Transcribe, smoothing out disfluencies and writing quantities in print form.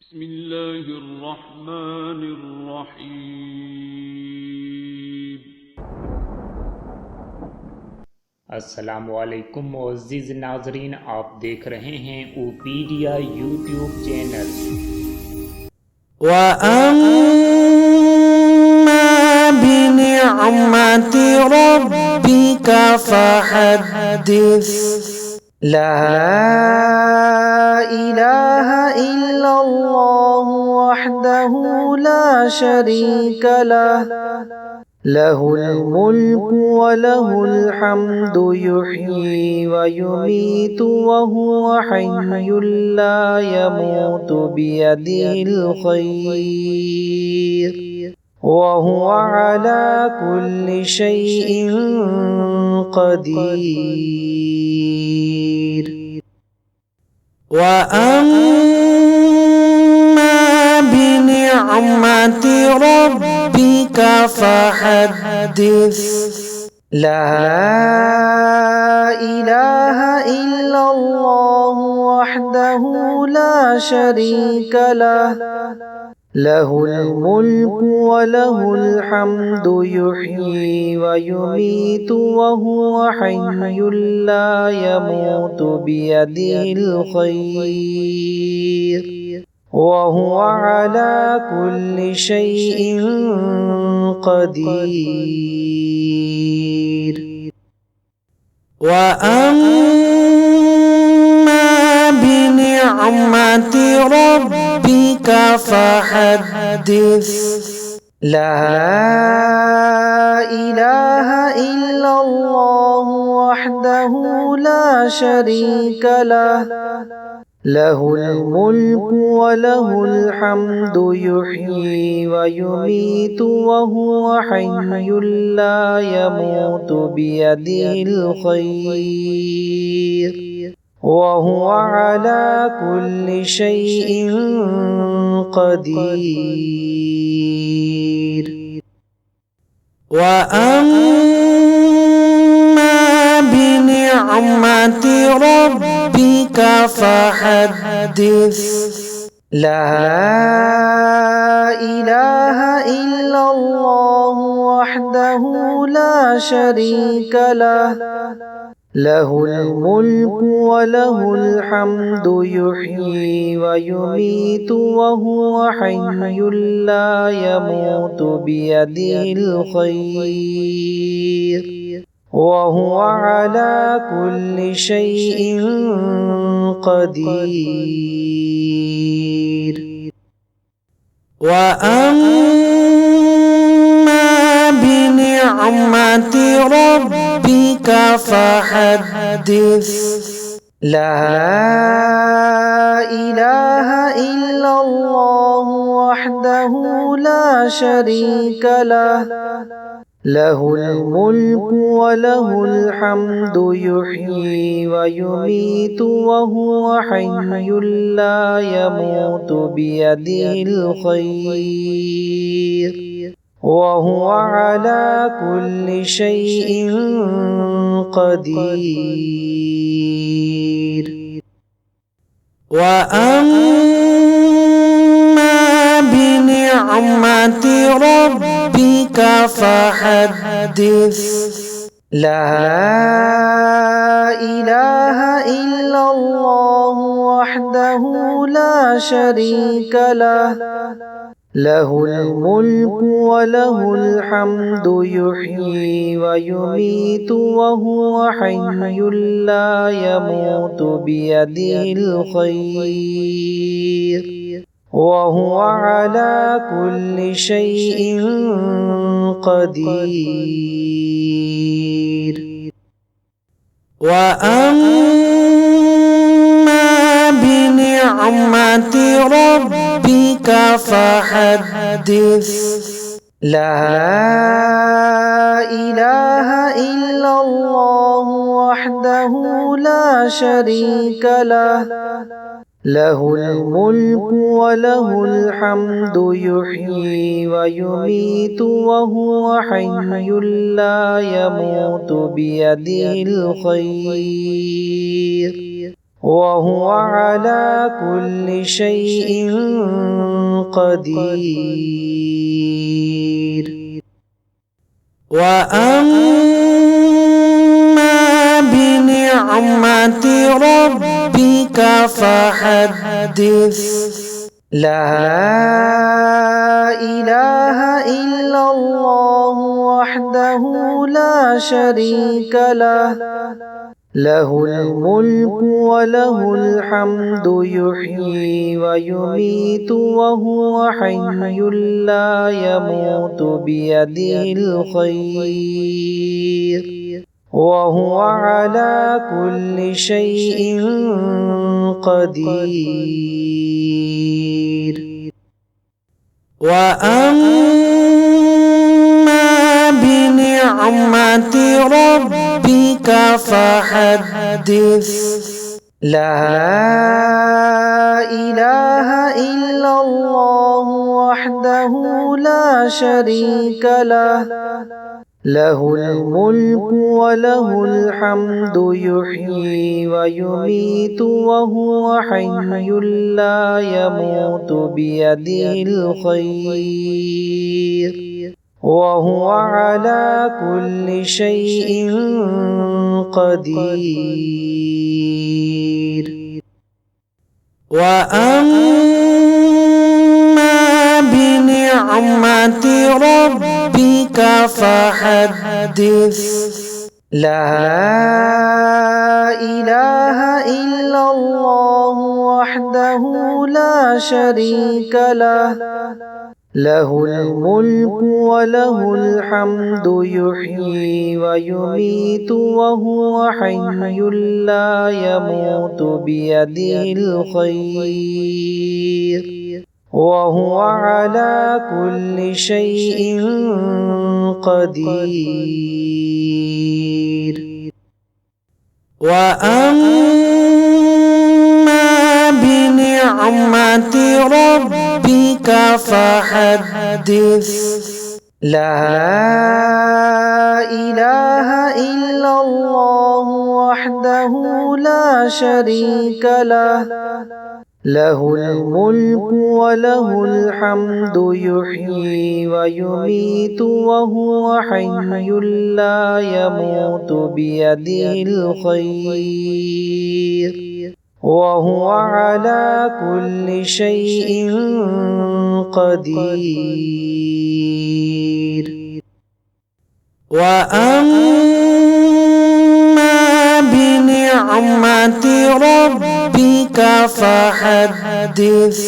بسم الله الرحمن الرحيم। अस्सलामुअलैकुम मुअज़्ज़िज़ नाज़रीन, आप देख रहे हैं ओपीडिया यूट्यूब चैनल। وأما بنعمة ربك فحدث. لا إله إلا الله وحده لا شريك له، له الملك وله الحمد يحيي ويميت وهو حي لا يموت بيده الخير وهو على كل شيء قدير. وأما بنعمة ربك فحدث. لا إله إلا الله وحده لا شريك له، له الملك وله الحمد يحيي ويميت وهو حي لا يموت بيده الخير وهو على كل شيء قدير. وأما بنعمة ربك فحدث. لا إله إلا الله وحده لا شريك له، له الملك وله الحمد يحيي ويميت وهو حي لا يموت بيده الخير وهو على كل شيء قدير. وأما بنعمة ربك فحدث. لا إله إلا الله وحده لا شريك له، له الملك وله الحمد يحيي ويميت وهو حي لا يموت بيده الخير وهو على كل شيء قدير. وأما بنعمة ربك فحدث. لا إله إلا الله وحده لا شريك له، له الملك وله الحمد يحيي ويميت وهو حي لا يموت بيده الخير وهو على كل شيء قدير. وأما بنعمة ربك فحدث. لا إله إلا الله وحده لا شريك له، له الملك وله الحمد يحيي ويميت وهو حي لا يموت بيده الخير وهو على كل شيء قدير. وأما بنعمة ربك فحدث. لا إله إلا الله وحده لا شريك له، له الملك وله الحمد يحيي ويميت وهو حي لا يموت بيده الخير وهو على كل شيء قدير. وأما بنعمة ربك فحدث. لا إله إلا الله وحده لا شريك له، له الملك وله الحمد يحيي ويميت وهو حي لا يموت بيده الخير وهو على كل شيء قدير. وأما بنعمة ربك فحدث. لا إله إلا الله وحده لا شريك له، له الملك وله الحمد يحيي ويميت وهو حي لا يموت بيده الخير وهو على كل شيء قدير. وأما بنعمة ربك فحدث. لا إله إلا الله وحده لا شريك له، له الملك وله الحمد يحيي ويميت وهو حي لا يموت بيده الخير وهو على كل شيء قدير. وأما بنعمة بنعمة ربك فحدث. لا إله إلا الله وحده لا شريك له، له الملك وله الحمد يحيي ويميت وهو حي لا يموت بيده الخير وهو على كل شيء قدير. وأما بنعمة ربك فحدث. لا إله إلا الله وحده لا شريك له، له الملك وله الحمد يحيي ويميت وهو حي لا يموت بيده الخير وهو على كل شيء قدير. لا إله إلا الله وحده لا شريك له، له الملك وله الحمد يحيي ويميت وهو حي لا يموت بيده الخير وهو على كل شيء قدير. وأما بنعمة ربك فحدث.